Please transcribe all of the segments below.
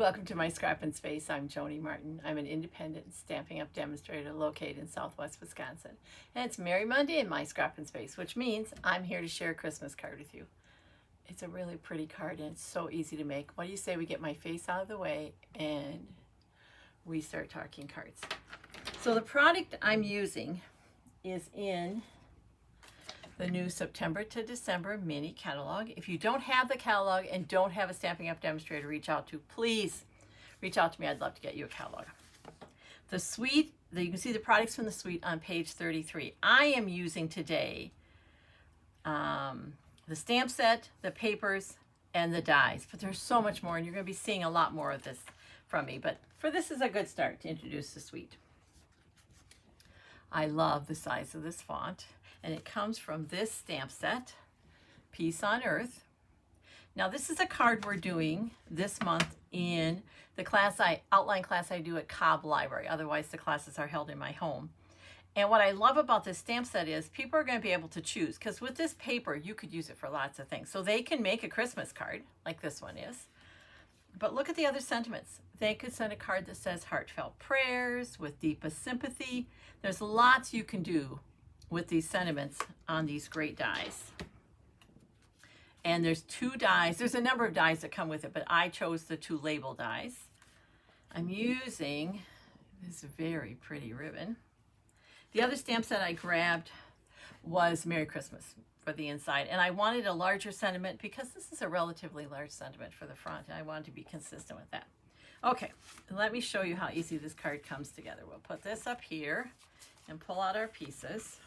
welcome to my Scrappin space. I'm Joni Martin. I'm an independent Stampin' Up demonstrator located in Southwest Wisconsin. And it's Merry Monday in my Scrappin space, which means I'm here to share a Christmas card with you. It's a really pretty card and it's so easy to make. What do you say we get my face out of the way and we start talking cards? So the product I'm using is in the new September to December mini catalog. If you don't have the catalog and don't have a Stampin' Up demonstrator to reach out to, please reach out to me. I'd love to get you a catalog. The suite, you can see the products from the suite on page 33. I am using today the stamp set, the papers, and the dies, but there's so much more and you're going to be seeing a lot more of this from me. But for this is a good start to introduce the suite. I love the size of this font. And it comes from this stamp set, Peace on Earth. Now this is a card we're doing this month in the outline class I do at Cobb Library. Otherwise the classes are held in my home. And what I love about this stamp set is people are going to be able to choose, because with this paper you could use it for lots of things. So they can make a Christmas card like this one is. But look at the other sentiments. They could send a card that says heartfelt prayers with deepest sympathy. There's lots you can do with these sentiments on these great dies. And there's two dies. There's a number of dies that come with it, but I chose the two label dies. I'm using this very pretty ribbon. The other stamp set I grabbed was Merry Christmas for the inside. And I wanted a larger sentiment because this is a relatively large sentiment for the front. And I wanted to be consistent with that. Okay, let me show you how easy this card comes together. We'll put this up here and pull out our pieces.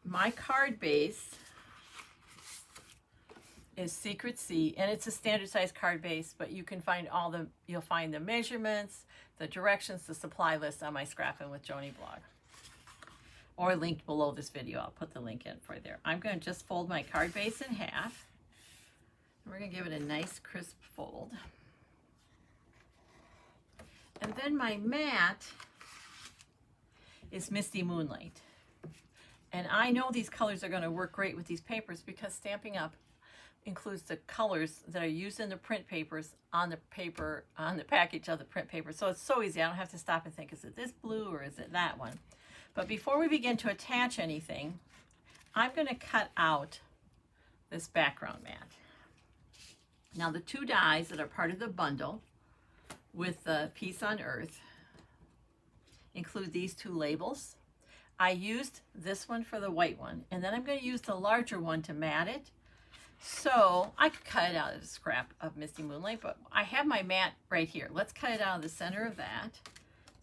My card base is Secret C, and it's a standard size card base, but you can find you'll find the measurements, the directions, the supply list on my Scrappin with Joni blog, or linked below this video. I'll put the link in for there. I'm going to just fold my card base in half, and we're going to give it a nice crisp fold. And then my mat is Misty Moonlight. And I know these colors are going to work great with these papers because Stampin' Up includes the colors that are used in the print papers on the paper, on the package of the print paper. So it's so easy. I don't have to stop and think, is it this blue or is it that one? But before we begin to attach anything, I'm going to cut out this background mat. Now the two dies that are part of the bundle with the Peace on Earth include these two labels. I used this one for the white one, and then I'm going to use the larger one to mat it. So I could cut it out of the scrap of Misty Moonlight, but I have my mat right here. Let's cut it out of the center of that.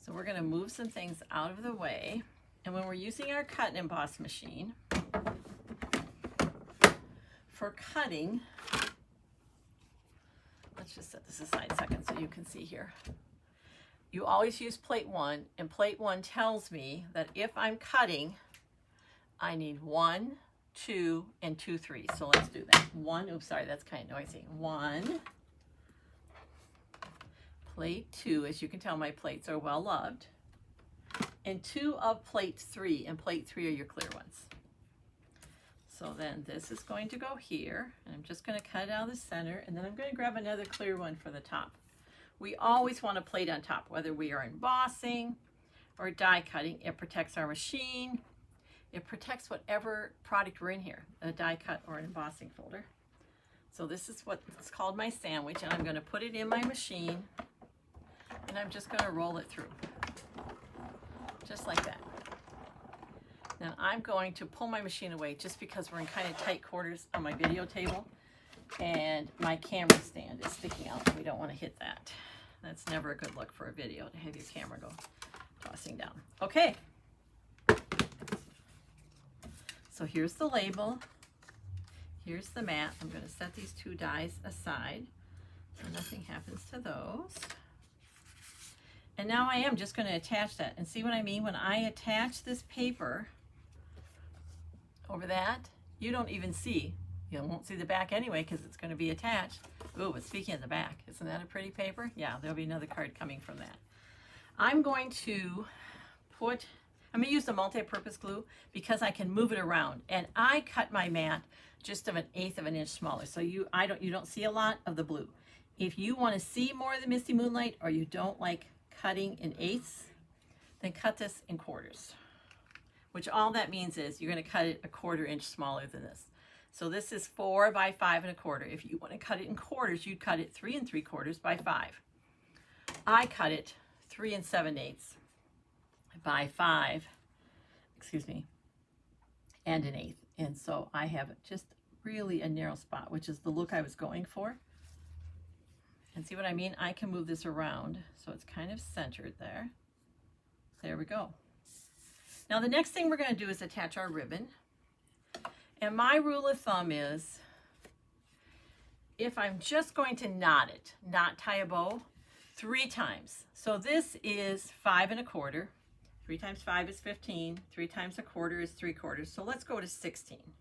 So we're going to move some things out of the way. And when we're using our cut and emboss machine for cutting, let's just set this aside a second so you can see here. You always use plate 1, and plate 1 tells me that if I'm cutting, I need 1, 2, and 2, 3. So let's do that. 1, oops, sorry, that's kind of noisy. 1, plate 2, as you can tell, my plates are well loved, and 2 of plate 3, and plate 3 are your clear ones. So then this is going to go here, and I'm just going to cut it out of the center, and then I'm going to grab another clear one for the top. We always want a plate on top, whether we are embossing or die cutting. It protects our machine. It protects whatever product we're in here, a die cut or an embossing folder. So this is what's called my sandwich, and I'm going to put it in my machine, and I'm just going to roll it through, just like that. Now I'm going to pull my machine away just because we're in kind of tight quarters on my video table. And my camera stand is sticking out. We don't want to hit that. That's never a good look for a video, to have your camera go tossing down. Okay. So here's the label. Here's the mat. I'm going to set these two dies aside so nothing happens to those. And now I am just going to attach that. And see what I mean? When I attach this paper over that, you don't even see. You won't see the back anyway because it's going to be attached. Ooh, but speaking of the back, isn't that a pretty paper? Yeah, there'll be another card coming from that. I'm going to use the multi-purpose glue because I can move it around. And I cut my mat just of 1/8 of an inch smaller. So you don't see a lot of the blue. If you want to see more of the Misty Moonlight or you don't like cutting in eighths, then cut this in quarters, which all that means is you're going to cut it a 1/4 inch smaller than this. So this is 4 by 5 1/4. If you want to cut it in quarters, you'd cut it 3 3/4 by 5. I cut it 3 7/8 by 5, excuse me, and 1/8. And so I have just really a narrow spot, which is the look I was going for. And see what I mean? I can move this around so it's kind of centered there. There we go. Now the next thing we're going to do is attach our ribbon. And my rule of thumb is, if I'm just going to knot it, not tie a bow, 3 times. So this is 5 1/4. 3 times 5 is 15. 3 times 1/4 is 3/4. So let's go to 16.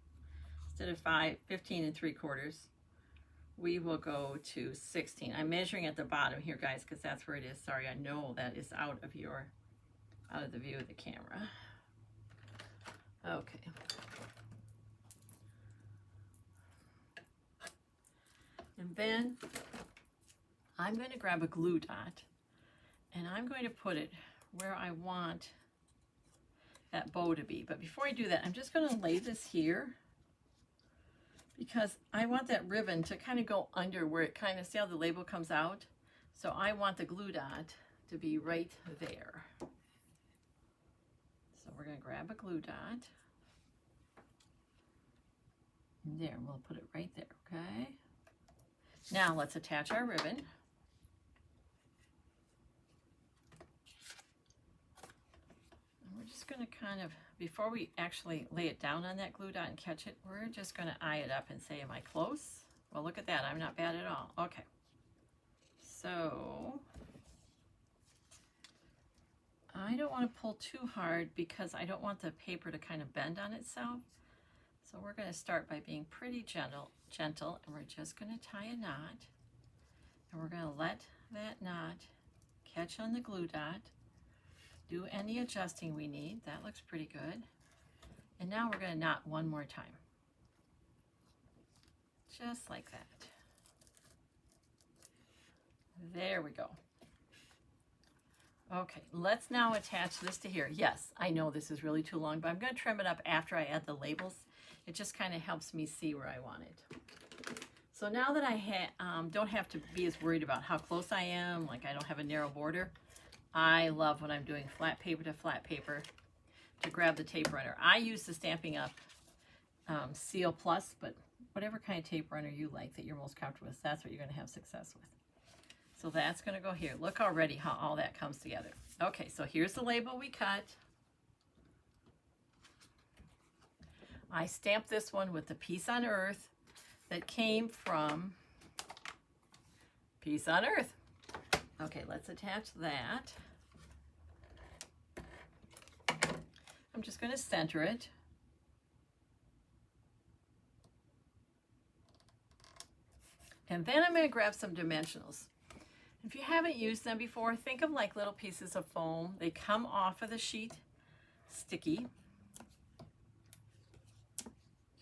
Instead of 15 3/4, we will go to 16. I'm measuring at the bottom here, guys, because that's where it is. Sorry, I know that is out of the view of the camera. Okay. And then I'm going to grab a glue dot and I'm going to put it where I want that bow to be. But before I do that, I'm just going to lay this here because I want that ribbon to kind of go under where it kind of, see how the label comes out? So I want the glue dot to be right there. So we're going to grab a glue dot. There, we'll put it right there, okay? Now let's attach our ribbon. And we're just going to kind of, before we actually lay it down on that glue dot and catch it, we're just going to eye it up and say, am I close? Well, look at that. I'm not bad at all. Okay. So I don't want to pull too hard because I don't want the paper to kind of bend on itself. So we're going to start by being pretty gentle, and we're just going to tie a knot, and we're going to let that knot catch on the glue dot, do any adjusting we need. That looks pretty good. And now we're going to knot one more time, just like that. There we go. Okay, let's now attach this to here. Yes, I know this is really too long, but I'm going to trim it up after I add the labels. It just kind of helps me see where I want it. So now that I don't have to be as worried about how close I am, like I don't have a narrow border, I love when I'm doing flat paper to flat paper to grab the tape runner. I use the Stampin' Up Seal Plus, but whatever kind of tape runner you like that you're most comfortable with, that's what you're going to have success with. So that's going to go here. Look already how all that comes together. Okay, so here's the label we cut. I stamped this one with the Peace on Earth that came from Peace on Earth. Okay, let's attach that. I'm just going to center it. And then I'm going to grab some dimensionals. If you haven't used them before, think of like little pieces of foam. They come off of the sheet, sticky.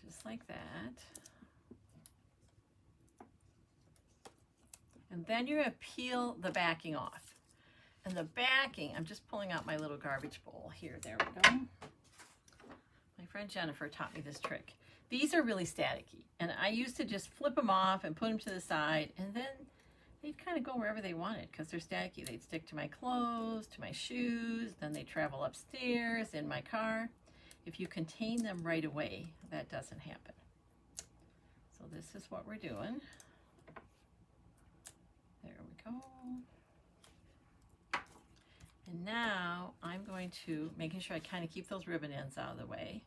Just like that. And then you're going to peel the backing off. And the backing, I'm just pulling out my little garbage bowl here. There we go. My friend Jennifer taught me this trick. These are really staticky. And I used to just flip them off and put them to the side. And then they'd kind of go wherever they wanted because they're staticky. They'd stick to my clothes, to my shoes. Then they travel upstairs in my car. If you contain them right away, that doesn't happen. So this is what we're doing. There we go. And now I'm going to, making sure I kind of keep those ribbon ends out of the way,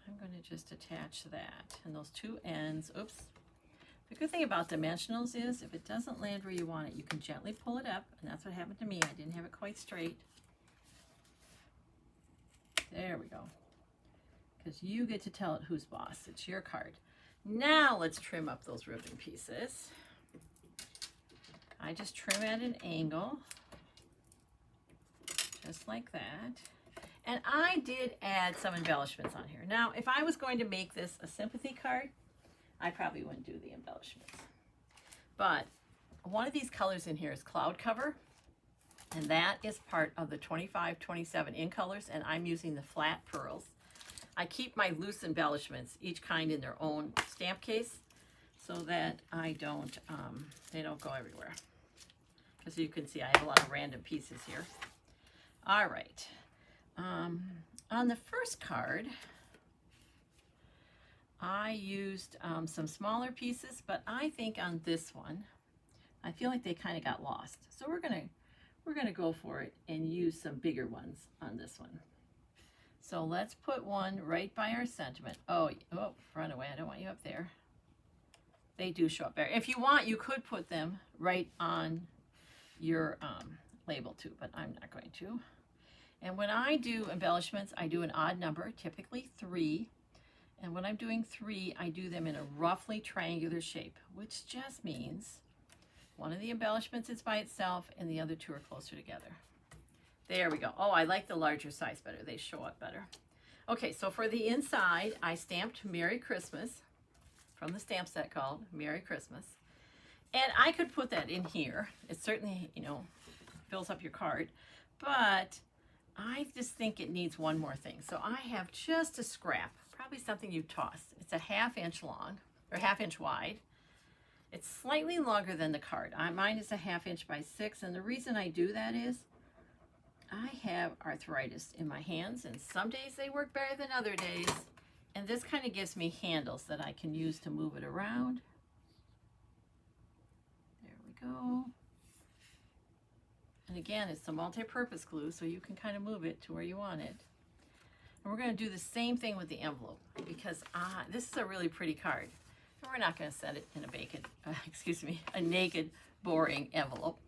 I'm going to just attach that. And those two ends, oops. The good thing about dimensionals is if it doesn't land where you want it, you can gently pull it up. And that's what happened to me. I didn't have it quite straight. There we go. Because you get to tell it who's boss. It's your card. Now let's trim up those ribbon pieces. I just trim at an angle, just like that. And I did add some embellishments on here. Now, if I was going to make this a sympathy card, I probably wouldn't do the embellishments. But one of these colors in here is Cloud Cover, and that is part of the 25-27 in colors, and I'm using the flat pearls. I keep my loose embellishments, each kind in their own stamp case, so that I don't, they don't go everywhere. As you can see, I have a lot of random pieces here. All right. On the first card, I used some smaller pieces, but I think on this one, I feel like they kind of got lost. So we're gonna go for it and use some bigger ones on this one. So let's put one right by our sentiment. Oh, run away! I don't want you up there. They do show up there. If you want, you could put them right on your label too, but I'm not going to. And when I do embellishments, I do an odd number, typically 3. And when I'm doing 3, I do them in a roughly triangular shape, which just means one of the embellishments is by itself and the other 2 are closer together. There we go. Oh, I like the larger size better. They show up better. Okay, so for the inside, I stamped Merry Christmas from the stamp set called Merry Christmas. And I could put that in here. It certainly, you know, fills up your card. But I just think it needs one more thing. So I have just a scrap, probably something you toss. It's a 1/2 inch long, or 1/2 inch wide. It's slightly longer than the card. Mine is a 1/2 inch by 6, and the reason I do that is I have arthritis in my hands, and some days they work better than other days. And this kind of gives me handles that I can use to move it around. There we go. And again, it's a multi-purpose glue, so you can kind of move it to where you want it. And we're going to do the same thing with the envelope, because this is a really pretty card. And we're not going to set it in a naked, boring envelope.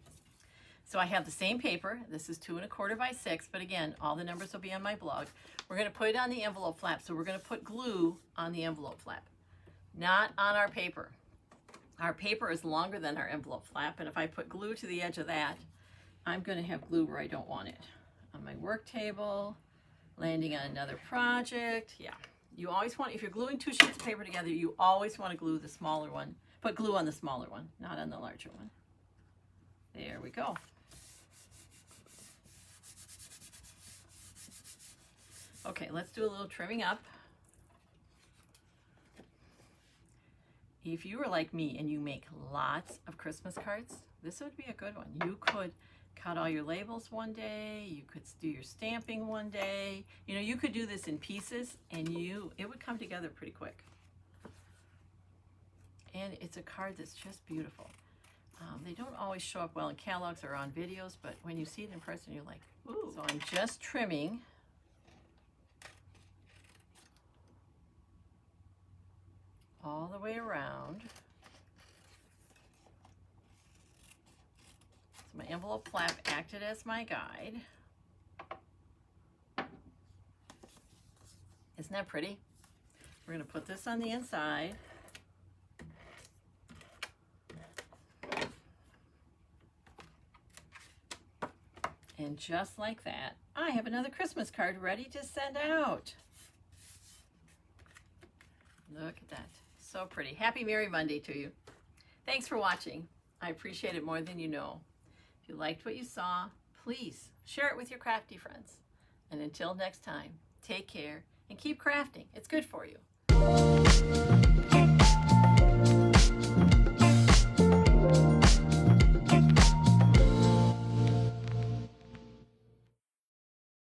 So I have the same paper. This is 2 1/4 by 6, but again, all the numbers will be on my blog. We're going to put it on the envelope flap, so we're going to put glue on the envelope flap, not on our paper. Our paper is longer than our envelope flap, and if I put glue to the edge of that, I'm going to have glue where I don't want it. On my work table, landing on another project. Yeah, you always want, if you're gluing 2 sheets of paper together, you always want to glue the smaller one. Put glue on the smaller one, not on the larger one. There we go. Okay, let's do a little trimming up. If you were like me and you make lots of Christmas cards, this would be a good one. You could cut all your labels one day, you could do your stamping one day. You know, you could do this in pieces and it would come together pretty quick. And it's a card that's just beautiful. They don't always show up well in catalogs or on videos, but when you see it in person, you're like, ooh. So I'm just trimming all the way around. So my envelope flap acted as my guide. Isn't that pretty? We're going to put this on the inside. And just like that, I have another Christmas card ready to send out. Look at that. So pretty. Happy Merry Monday to you. Thanks for watching. I appreciate it more than you know. If you liked what you saw, please share it with your crafty friends. And until next time, take care and keep crafting. It's good for you.